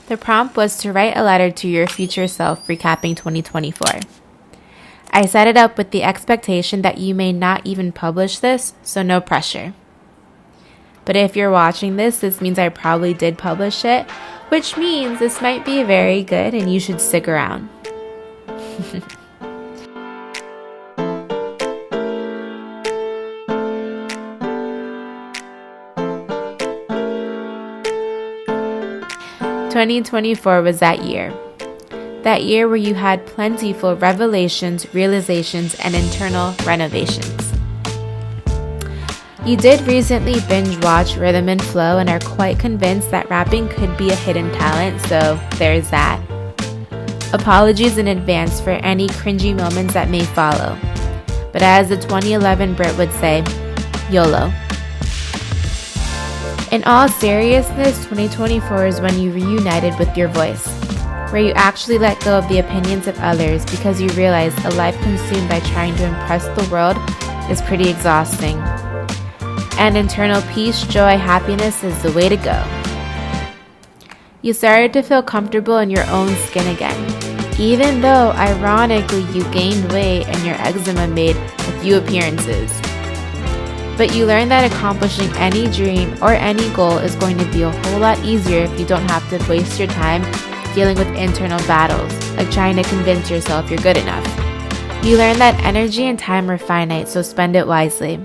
The prompt was to write a letter to your future self recapping 2024. I set it up with the expectation that you may not even publish this, so no pressure. But if you're watching this means I probably did publish it, which means this might be very good and you should stick around. 2024 was that year. That year where you had plentiful revelations, realizations, and internal renovations. You did recently binge watch Rhythm and Flow and are quite convinced that rapping could be a hidden talent, so there's that. Apologies in advance for any cringy moments that may follow. But as the 2011 Brit would say, YOLO. In all seriousness, 2024 is when you reunited with your voice, where you actually let go of the opinions of others because you realize a life consumed by trying to impress the world is pretty exhausting. And internal peace, joy, happiness is the way to go. You started to feel comfortable in your own skin again, even though ironically you gained weight and your eczema made a few appearances. But you learned that accomplishing any dream or any goal is going to be a whole lot easier if you don't have to waste your time dealing with internal battles, like trying to convince yourself you're good enough. You learned that energy and time are finite, so spend it wisely.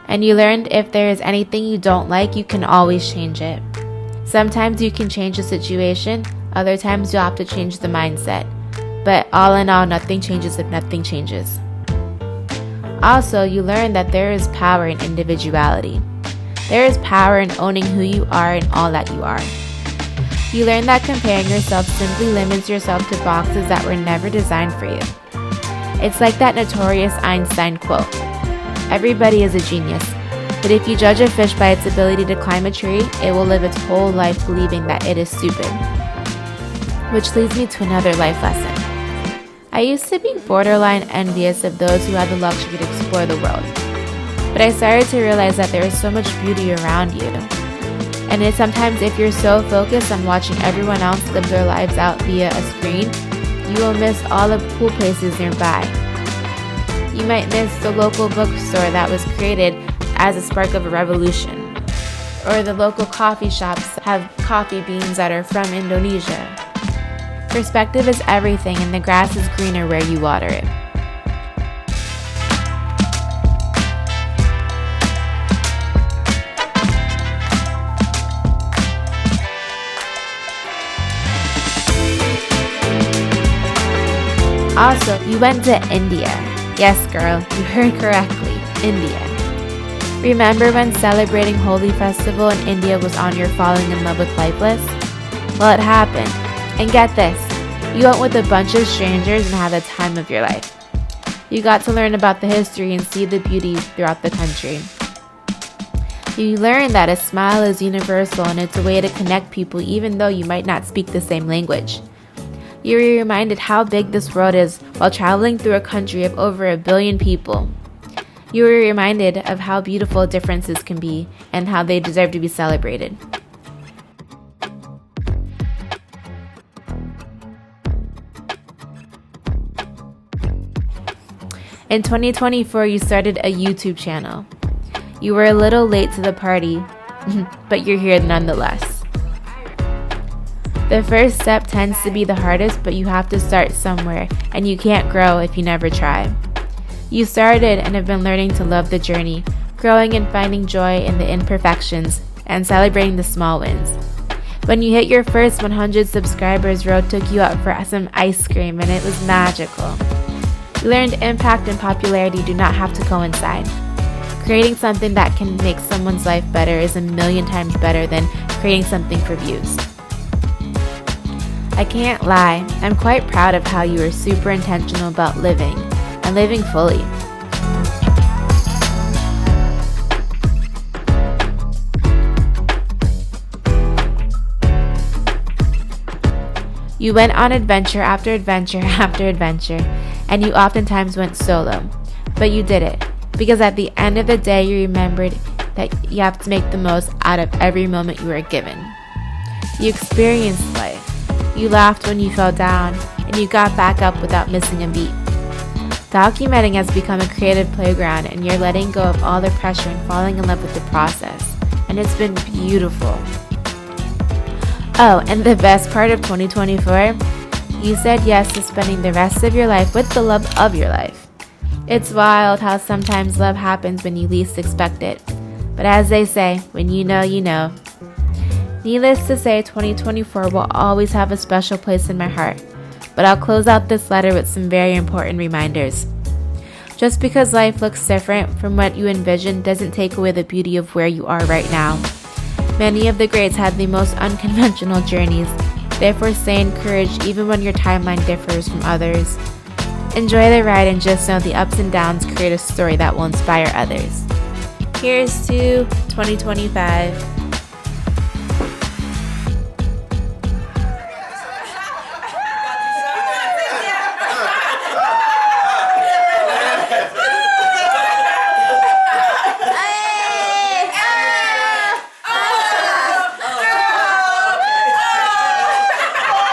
And you learned if there is anything you don't like, you can always change it. Sometimes you can change the situation, other times you'll have to change the mindset. But all in all, nothing changes if nothing changes. Also, you learn that there is power in individuality. There is power in owning who you are and all that you are. You learn that comparing yourself simply limits yourself to boxes that were never designed for you. It's like that notorious Einstein quote, "Everybody is a genius, but if you judge a fish by its ability to climb a tree, it will live its whole life believing that it is stupid." Which leads me to another life lesson. I used to be borderline envious of those who had the luxury to explore the world. But I started to realize that there is so much beauty around you. And it's sometimes if you're so focused on watching everyone else live their lives out via a screen, you will miss all the cool places nearby. You might miss the local bookstore that was created as a spark of a revolution. Or the local coffee shops have coffee beans that are from Indonesia. Perspective is everything, and the grass is greener where you water it. Also, you went to India. Yes, girl, you heard correctly, India. Remember when celebrating Holi festival in India was on your falling in love with life list? Well, it happened. And get this, you went with a bunch of strangers and had the time of your life. You got to learn about the history and see the beauty throughout the country. You learned that a smile is universal and it's a way to connect people even though you might not speak the same language. You were reminded how big this world is while traveling through a country of over 1 billion people. You were reminded of how beautiful differences can be and how they deserve to be celebrated. In 2024, you started a YouTube channel. You were a little late to the party, but you're here nonetheless. The first step tends to be the hardest, but you have to start somewhere, and you can't grow if you never try. You started and have been learning to love the journey, growing and finding joy in the imperfections, and celebrating the small wins. When you hit your first 100 subscribers, Ro took you out for some ice cream, and it was magical. You learned impact and popularity do not have to coincide. Creating something that can make someone's life better is 1,000,000 times better than creating something for views. I can't lie, I'm quite proud of how you are super intentional about living, and living fully. You went on adventure after adventure after adventure, and you oftentimes went solo. But you did it, because at the end of the day you remembered that you have to make the most out of every moment you are given. You experienced life. You laughed when you fell down, and you got back up without missing a beat. Documenting has become a creative playground, and you're letting go of all the pressure and falling in love with the process. And it's been beautiful. Oh, and the best part of 2024? You said yes to spending the rest of your life with the love of your life. It's wild how sometimes love happens when you least expect it. But as they say, when you know, you know. Needless to say, 2024 will always have a special place in my heart. But I'll close out this letter with some very important reminders. Just because life looks different from what you envisioned doesn't take away the beauty of where you are right now. Many of the greats had the most unconventional journeys. Therefore, stay encouraged even when your timeline differs from others. Enjoy the ride and just know the ups and downs create a story that will inspire others. Here's to 2025.